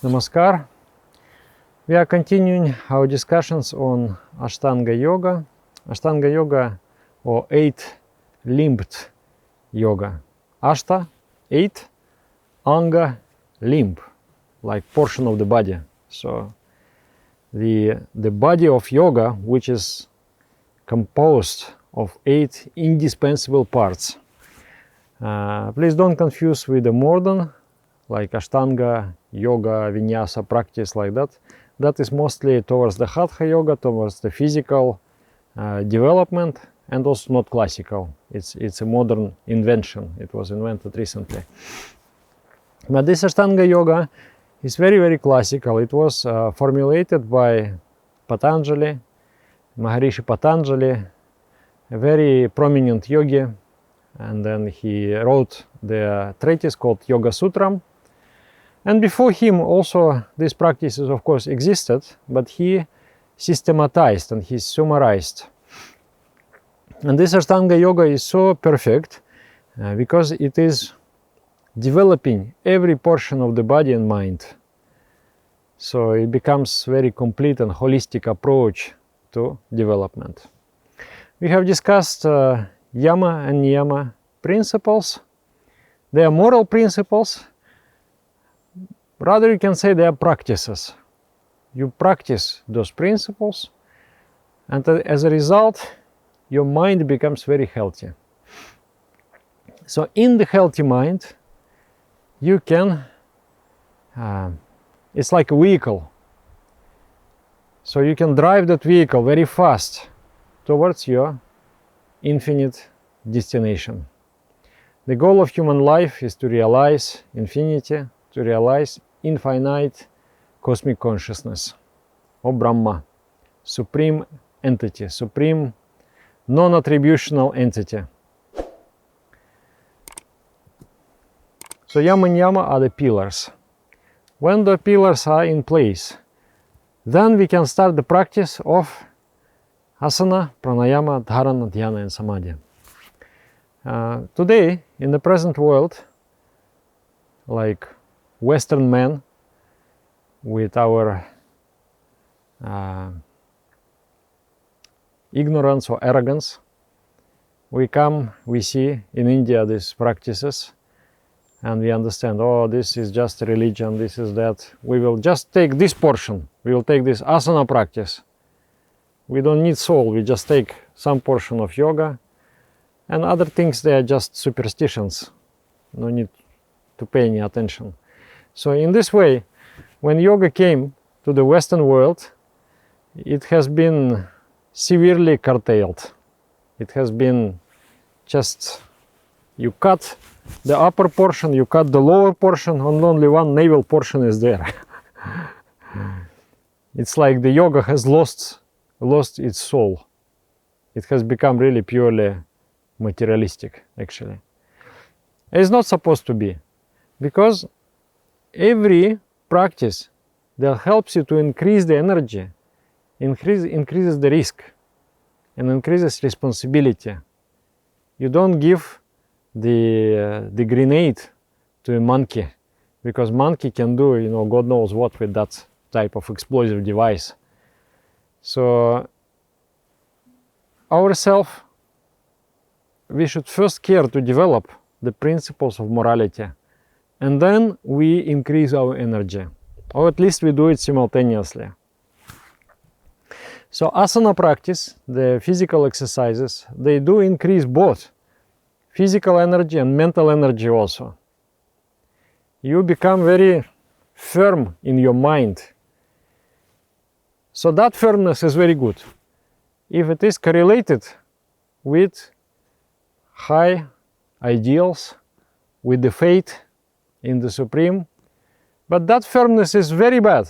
Namaskar. We are continuing our discussions on Ashtanga Yoga. Ashtanga Yoga or eight-limbed yoga. Ashta, eight, Anga, limb, like portion of the body. So the body of yoga, which is composed of eight indispensable parts. Please don't confuse with the modern, like Ashtanga yoga, vinyasa practice like that. That is mostly towards the Hatha yoga, towards the physical development, and also not classical. It's a modern invention. It was invented recently. But this Ashtanga yoga is very, very classical. It was formulated by Patanjali, Maharishi Patanjali, a very prominent yogi, and then he wrote the treatise called Yoga Sutram. And before him also these practices of course existed, but he systematized and he summarized. And this Ashtanga yoga is so perfect because it is developing every portion of the body and mind. So it becomes very complete and holistic approach to development. We have discussed Yama and Niyama principles. They are moral principles. Rather, you can say they are practices. You practice those principles, and as a result, your mind becomes very healthy. So in the healthy mind, you can, it's like a vehicle. So you can drive that vehicle very fast towards your infinite destination. The goal of human life is to realize infinity, to realize infinite cosmic consciousness, or Brahma, supreme entity, supreme non-attributional entity. So Yama and Niyama are the pillars. When the pillars are in place, then we can start the practice of asana, pranayama, dharana, dhyana and samadhi. Today, in the present world, like Western men, with our ignorance or arrogance, we see in India these practices, and we understand, oh, this is just a religion, this is that. We will just take this portion, we will take this asana practice. We don't need soul, we just take some portion of yoga, and other things, they are just superstitions. No need to pay any attention. So in this way, when yoga came to the Western world, it has been severely curtailed. It has been just, you cut the upper portion, you cut the lower portion, and only one navel portion is there. It's like the yoga has lost its soul. It has become really purely materialistic, actually. It's not supposed to be, because every practice that helps you to increase the energy increases the risk and increases responsibility. You don't give the grenade to a monkey, because monkey can do, you know, God knows what with that type of explosive device. So ourselves, we should first care to develop the principles of morality, and then we increase our energy, or at least we do it simultaneously. So asana practice, the physical exercises, they do increase both physical energy and mental energy also. You become very firm in your mind. So that firmness is very good if it is correlated with high ideals, with the faith in the Supreme. But that firmness is very bad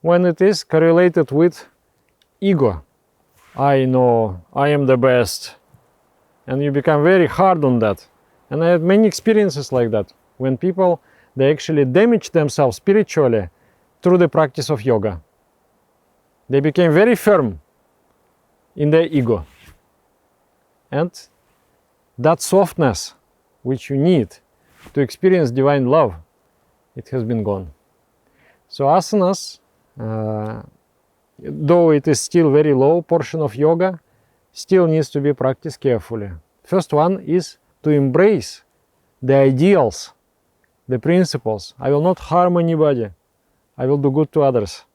when it is correlated with ego. I know, I am the best. And you become very hard on that. And I had many experiences like that, when people, they actually damage themselves spiritually through the practice of yoga. They became very firm in their ego. And that softness which you need to experience divine love, it has been gone. So asanas, though it is still very low portion of yoga, still needs to be practiced carefully. First one is to embrace the ideals, the principles. I will not harm anybody. I will do good to others.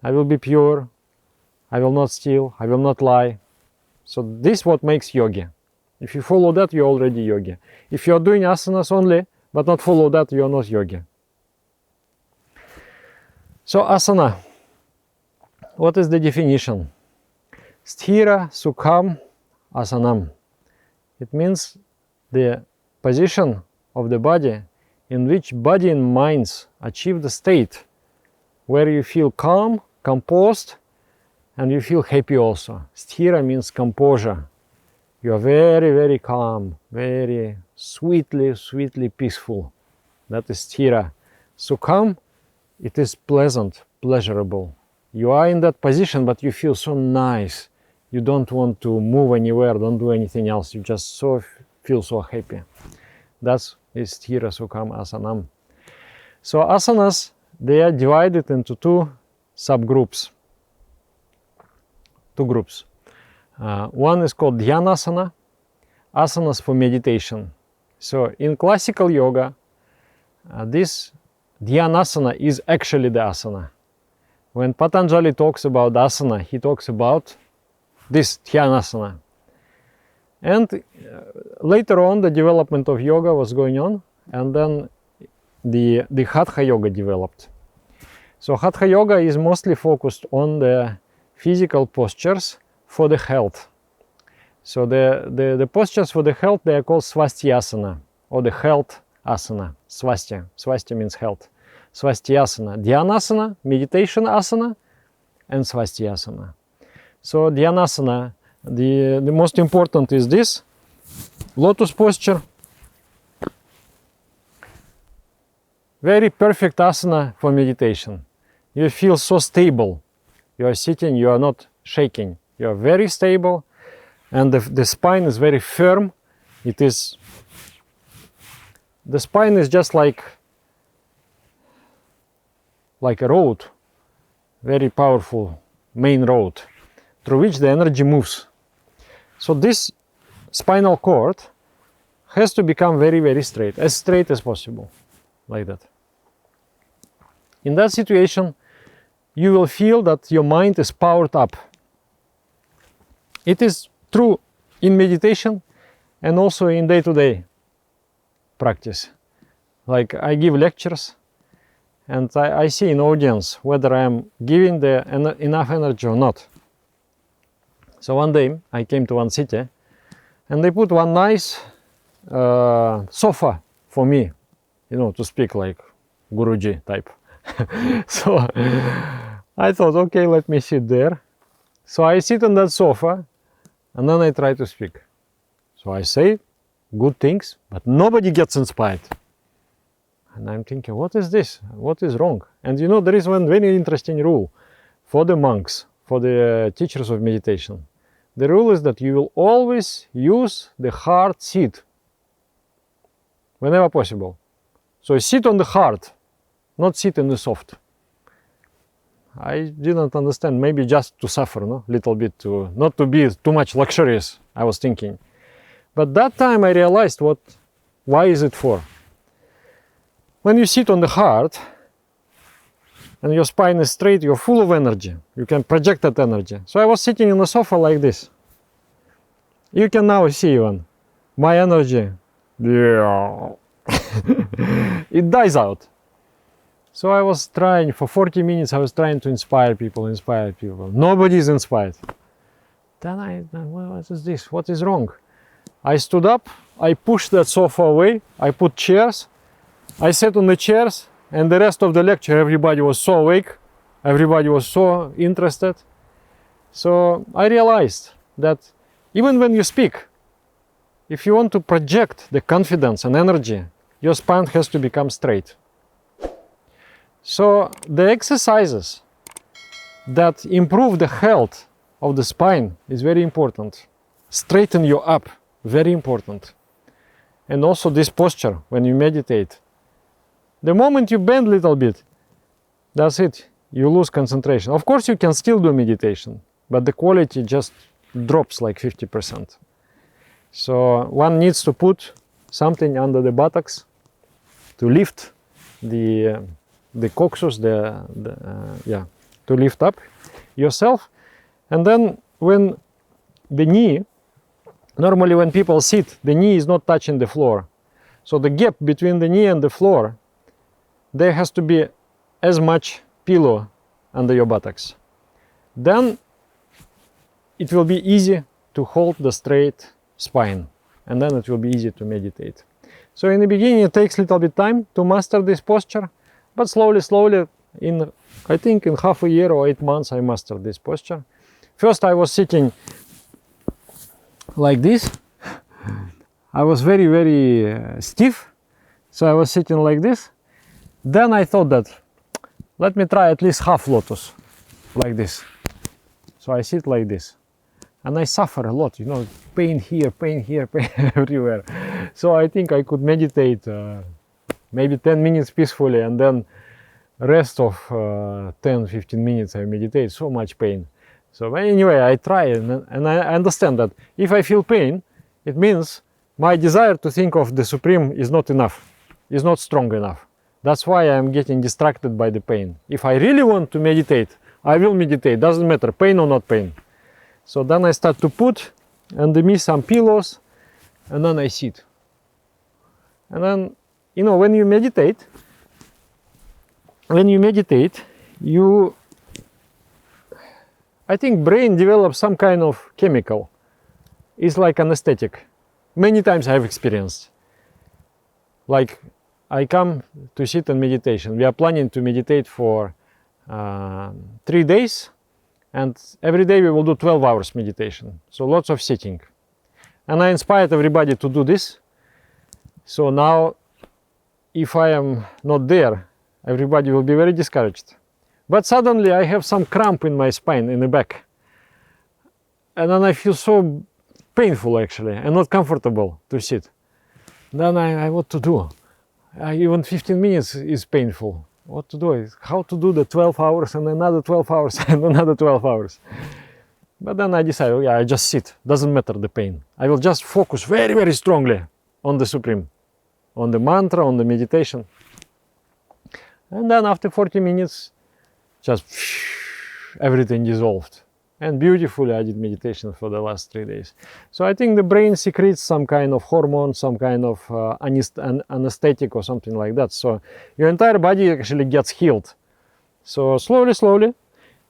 I will be pure. I will not steal. I will not lie. So this is what makes yogi. If you follow that, you're already yogi. If you're doing asanas only, but not follow that, you're not yogi. So asana, what is the definition? Sthira Sukham Asanam. It means the position of the body in which body and minds achieve the state where you feel calm, composed, and you feel happy also. Sthira means composure. You are very, very calm, very sweetly peaceful. That is sthira. Sukham, it is pleasant, pleasurable. You are in that position, but you feel so nice. You don't want to move anywhere, don't do anything else. You just feel so happy. That's Sthira Sukham Asanam. So asanas, they are divided into two subgroups. Two groups. One is called Dhyanasana, asanas for meditation. So in classical yoga, this Dhyanasana is actually the asana. When Patanjali talks about asana, he talks about this Dhyanasana. And later on, the development of yoga was going on, and then the Hatha Yoga developed. So Hatha Yoga is mostly focused on the physical postures for the health. So the postures for the health, they are called Svastyasana, or the health asana. Swastya. Swastya means health. Svastyasana. Dhyanasana, meditation asana, and Svastyasana. So Dhyanasana, the most important is this, lotus posture. Very perfect asana for meditation. You feel so stable. You are sitting, you are not shaking. You are very stable, and the spine is very firm. The spine is just like a road, very powerful main road, through which the energy moves. So this spinal cord has to become very, very straight as possible, like that. In that situation, you will feel that your mind is powered up. It is true in meditation and also in day-to-day practice. Like I give lectures, and I see in audience whether I am giving enough energy or not. So one day I came to one city, and they put one nice sofa for me, to speak like Guruji type. So I thought, okay, let me sit there. So I sit on that sofa, and then I try to speak. So I say good things, but nobody gets inspired. And I'm thinking, what is this? What is wrong? And there is one very interesting rule for the monks, for the teachers of meditation. The rule is that you will always use the hard seat whenever possible. So sit on the hard, not sit in the soft. I didn't understand, maybe just to suffer, little bit, not to be too much luxurious, I was thinking. But that time I realized why is it for? When you sit on the hard and your spine is straight, you're full of energy. You can project that energy. So I was sitting on the sofa like this. You can now see even my energy. It dies out. So I was trying, for 40 minutes, I was trying to inspire people. Nobody is inspired. Then what is this? What is wrong? I stood up, I pushed that sofa away, I put chairs, I sat on the chairs, and the rest of the lecture, everybody was so awake, everybody was so interested. So I realized that even when you speak, if you want to project the confidence and energy, your spine has to become straight. So the exercises that improve the health of the spine is very important. Straighten you up, very important. And also this posture when you meditate. The moment you bend a little bit, That's it. You lose concentration. Of course, you can still do meditation, but the quality just drops like 50%. So one needs to put something under the buttocks to lift the coccyx, to lift up yourself. And then when the knee, normally when people sit, the knee is not touching the floor. So the gap between the knee and the floor, there has to be as much pillow under your buttocks. Then it will be easy to hold the straight spine, and then it will be easy to meditate. So in the beginning it takes a little bit time to master this posture, but slowly, I think in half a year or 8 months I mastered this posture. First I was sitting like this. I was very stiff, so I was sitting like this. Then I thought that let me try at least half lotus, like this. So I sit like this, and I suffer a lot, you know, pain here, pain everywhere. So I think I could meditate maybe 10 minutes peacefully, and then rest of 10-15 minutes I meditate, so much pain. So anyway, I try, and I understand that if I feel pain, it means my desire to think of the Supreme is not enough, is not strong enough. That's why I'm getting distracted by the pain. If I really want to meditate, I will meditate, doesn't matter, pain or not pain. So then I start to put under me some pillows, and then I sit. And then, you know, when you meditate, I think brain develops some kind of chemical. It's like anesthetic. Many times I have experienced. Like I come to sit in meditation. We are planning to meditate for 3 days, and every day we will do 12 hours meditation. So lots of sitting. And I inspired everybody to do this. So now, if I am not there, everybody will be very discouraged. But suddenly I have some cramp in my spine, in the back. And then I feel so painful actually, and not comfortable to sit. Then I what to do? Even 15 minutes is painful. What to do? How to do the 12 hours and another 12 hours and another 12 hours. But then I decided, yeah, I just sit. Doesn't matter the pain. I will just focus very strongly on the Supreme, on the mantra, on the meditation. And then after 40 minutes, just everything dissolved. And beautifully I did meditation for the last 3 days. So I think the brain secretes some kind of hormone, some kind of anesthetic or something like that. So your entire body actually gets healed. So slowly,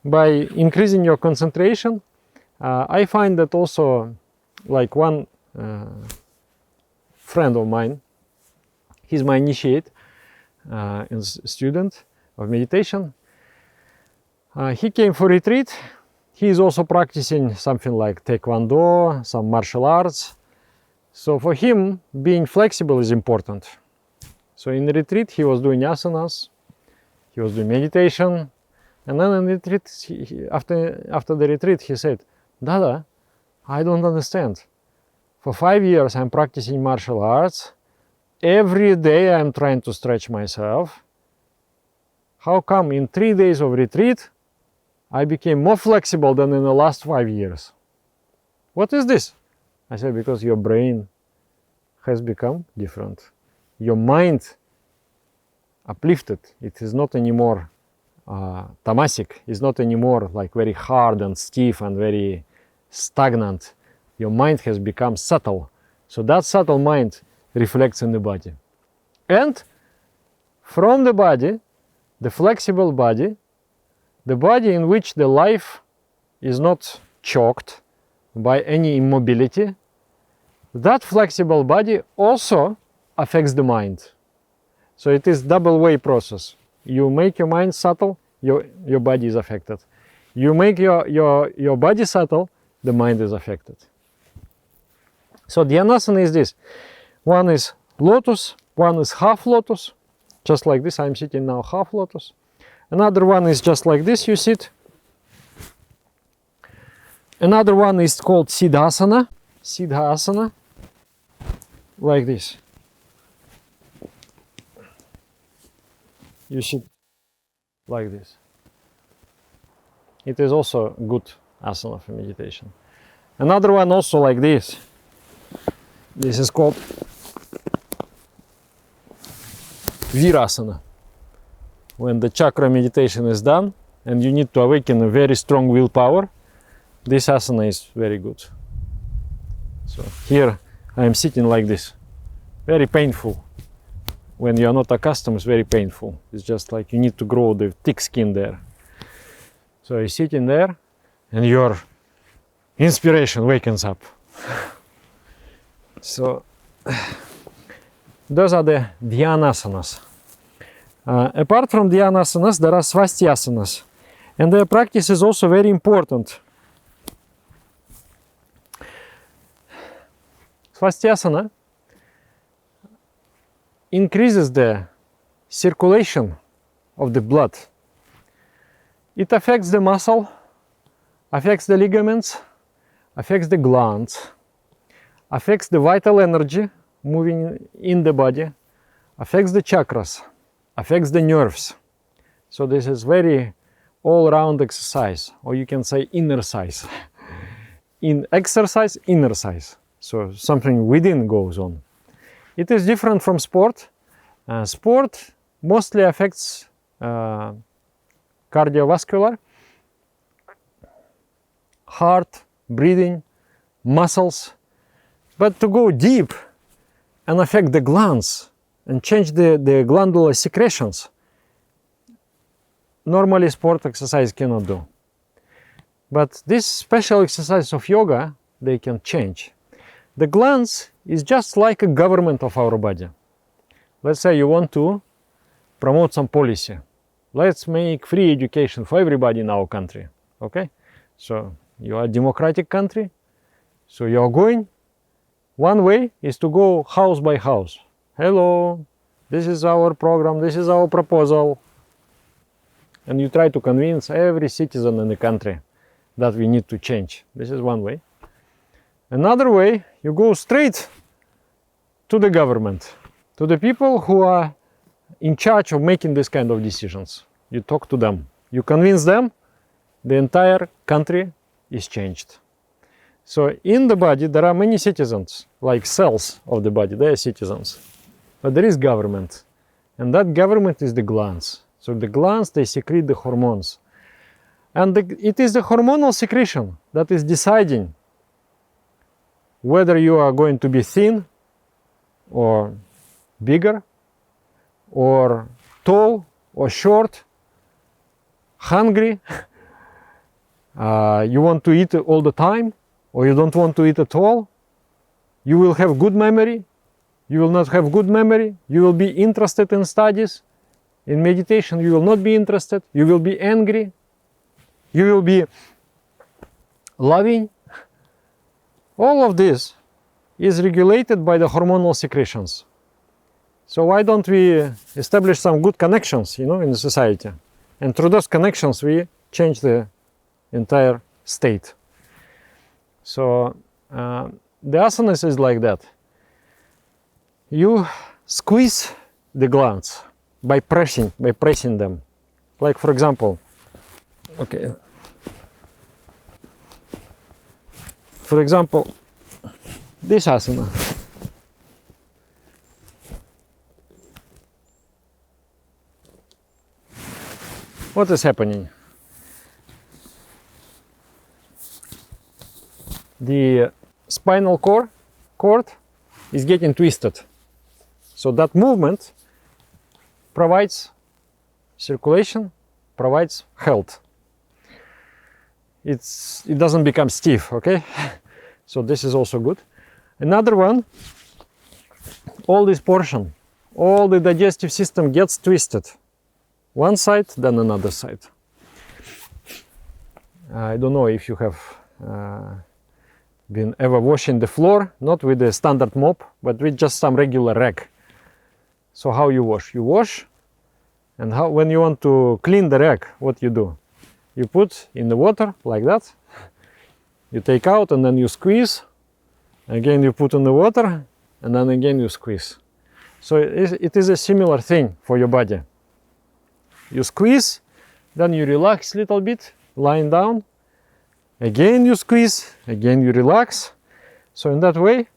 by increasing your concentration, I find that also, like one friend of mine, he's my initiate, student of meditation. He came for retreat. He is also practicing something like Taekwondo, some martial arts. So for him, being flexible is important. So in the retreat, he was doing asanas, he was doing meditation, and then in the retreat, after the retreat, he said, Dada, I don't understand. For 5 years, I'm practicing martial arts. Every day, I'm trying to stretch myself. How come in 3 days of retreat, I became more flexible than in the last 5 years? What is this? I said, because your brain has become different. Your mind uplifted. It is not anymore tamasic. It's not anymore like very hard and stiff and very stagnant. Your mind has become subtle. So that subtle mind reflects in the body. And from the body, the flexible body, the body in which the life is not choked by any immobility, that flexible body also affects the mind. So it is double-way process. You make your mind subtle, your body is affected. You make your body subtle, the mind is affected. So Dhyānasana is this. One is lotus, one is half lotus, just like this. I'm sitting now half lotus. Another one is just like this, you sit. Another one is called Siddhasana, like this. You sit like this. It is also good asana for meditation. Another one also like this. This is called Virasana. When the chakra meditation is done and you need to awaken a very strong willpower, this asana is very good. So here I am sitting like this. Very painful. When you are not accustomed, it's very painful. It's just like you need to grow the thick skin there. So you're sitting there and your inspiration wakens up. So those are the dhyanasanas. Apart from dhyanasanas, there are svastiasanas. And their practice is also very important. Svastiasana increases the circulation of the blood. It affects the muscle, affects the ligaments, affects the glands, affects the vital energy moving in the body, affects the chakras, affects the nerves. So this is very all-round exercise, or you can say inner size. In exercise, inner size. So something within goes on. It is different from sport. Sport mostly affects cardiovascular, heart, breathing, muscles. But to go deep and affect the glands and change the glandular secretions, normally sport exercise cannot do. But this special exercise of yoga, they can change. The glands is just like a government of our body. Let's say you want to promote some policy. Let's make free education for everybody in our country. Okay? So you are a democratic country. So you are going. One way is to go house by house. Hello, this is our program, this is our proposal. And you try to convince every citizen in the country that we need to change. This is one way. Another way, you go straight to the government, to the people who are in charge of making this kind of decisions. You talk to them, you convince them, the entire country is changed. So in the body there are many citizens, like cells of the body, they are citizens. But there is government, and that government is the glands. So the glands, they secrete the hormones. And it is the hormonal secretion that is deciding whether you are going to be thin or bigger or tall or short, hungry, you want to eat all the time or you don't want to eat at all. You will have good memory, you will not have good memory, you will be interested in studies. In meditation you will not be interested, you will be angry, you will be loving. All of this is regulated by the hormonal secretions. So why don't we establish some good connections, in the society? And through those connections we change the entire state. So the asanas is like that. You squeeze the glands by pressing them. Like for example, okay. For example, this asana. What is happening? The spinal cord is getting twisted. So that movement provides circulation, provides health. It doesn't become stiff, okay? So this is also good. Another one, all this portion, all the digestive system gets twisted. One side, then another side. I don't know if you have been ever washing the floor, not with a standard mop, but with just some regular rag. So how you wash? You wash, and when you want to clean the rag, what you do? You put in the water like that, you take out and then you squeeze, again you put in the water, and then again you squeeze. So it is a similar thing for your body. You squeeze, then you relax a little bit, lying down. Again you squeeze, again you relax. So in that way,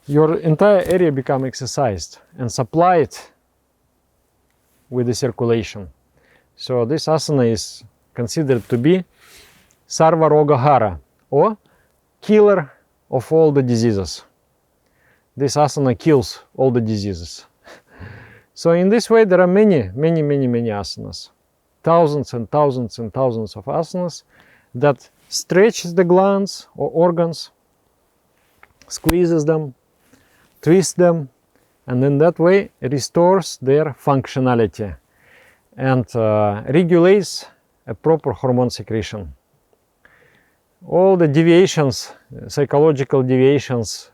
your entire area become exercised and supplied with the circulation. So this asana is considered to be Sarva Roga Hara, or killer of all the diseases. This asana kills all the diseases. So in this way there are many asanas. Thousands and thousands and thousands of asanas that stretches the glands or organs, squeezes them, twists them, and in that way restores their functionality and regulates a proper hormone secretion. All the deviations, psychological deviations,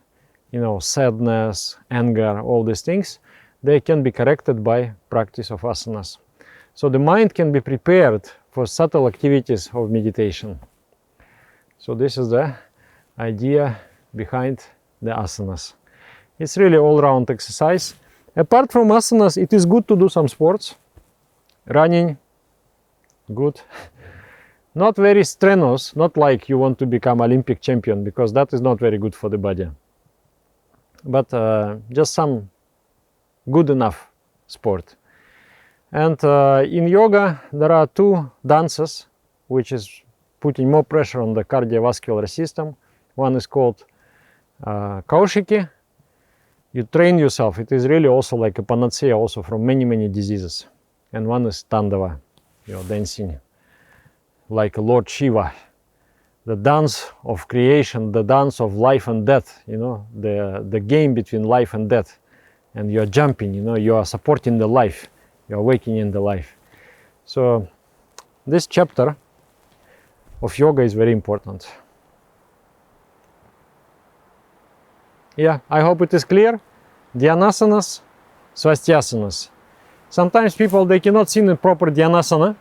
sadness, anger, all these things, they can be corrected by practice of asanas. So the mind can be prepared for subtle activities of meditation. So this is the idea behind the asanas. It's really all-round exercise. Apart from asanas, it is good to do some sports. Running, good. Not very strenuous, not like you want to become Olympic champion, because that is not very good for the body. But just some good enough sport. And in yoga, there are two dances, which is putting more pressure on the cardiovascular system. One is called Kaushiki. You train yourself. It is really also like a panacea also from many diseases. And one is Tandava, dancing like Lord Shiva. The dance of creation, the dance of life and death, the game between life and death. And you are jumping, you are supporting the life, you are awakening the life. So this chapter of yoga is very important. Yeah, I hope it is clear. Dhyanasanas, Swastyasanas. Sometimes people, they cannot sit in proper Dhyanasana.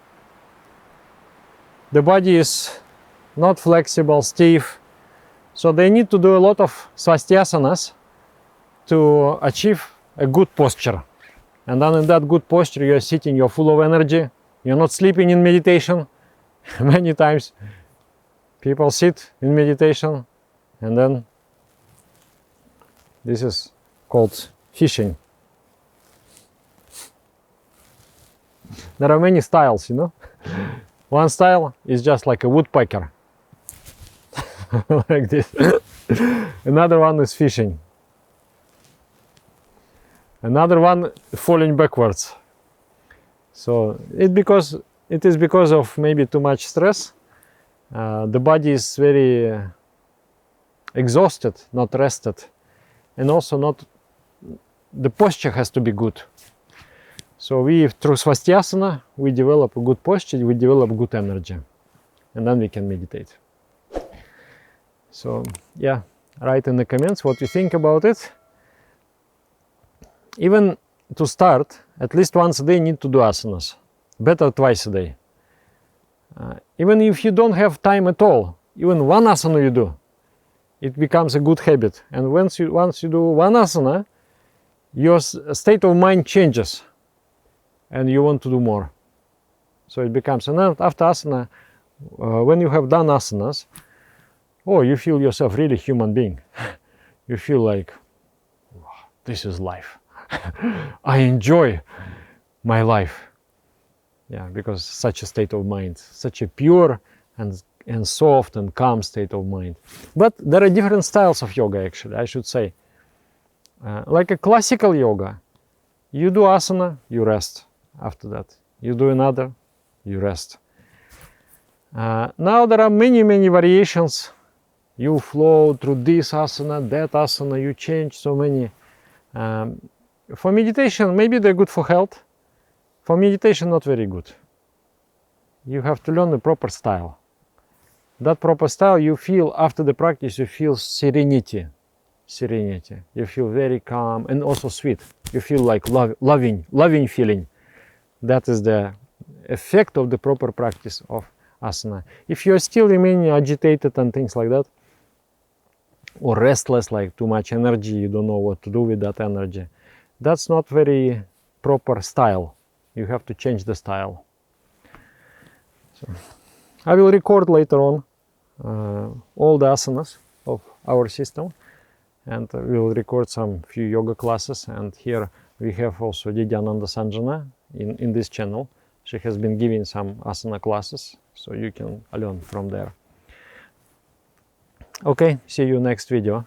The body is not flexible, stiff. So they need to do a lot of Swastyasanas to achieve a good posture. And then in that good posture, you are sitting, you're full of energy, you're not sleeping in meditation. Many times people sit in meditation and then this is called fishing. There are many styles, One style is just like a woodpecker, like this. Another one is fishing. Another one falling backwards. So it is because of maybe too much stress. The body is very exhausted, not rested, and also the posture has to be good. So through Swastyasana, we develop a good posture, we develop good energy, and then we can meditate. So yeah, write in the comments what you think about it. Even to start, at least once a day need to do asanas. Better twice a day. Even if you don't have time at all, even one asana you do, it becomes a good habit. And once you do one asana, your state of mind changes and you want to do more. So it becomes, and after asana, when you have done asanas, you feel yourself really human being. You feel like, this is life. I enjoy my life. Yeah, because such a state of mind, such a pure and soft and calm state of mind. But there are different styles of yoga, actually, I should say. Like a classical yoga, you do asana, you rest. After that, you do another, you rest. Now there are many variations. You flow through this asana, that asana, you change so many. For meditation, maybe they're good for health. For meditation, not very good. You have to learn the proper style. That proper style, you feel after the practice, you feel serenity. You feel very calm and also sweet. You feel like loving feeling. That is the effect of the proper practice of asana. If you are still remaining agitated and things like that, or restless, like too much energy, you don't know what to do with that energy, that's not very proper style. You have to change the style. So I will record later on all the asanas of our system, and we will record some few yoga classes. And here we have also Didyananda Sanjana in this channel. She has been giving some asana classes, so you can learn from there. Okay, see you next video.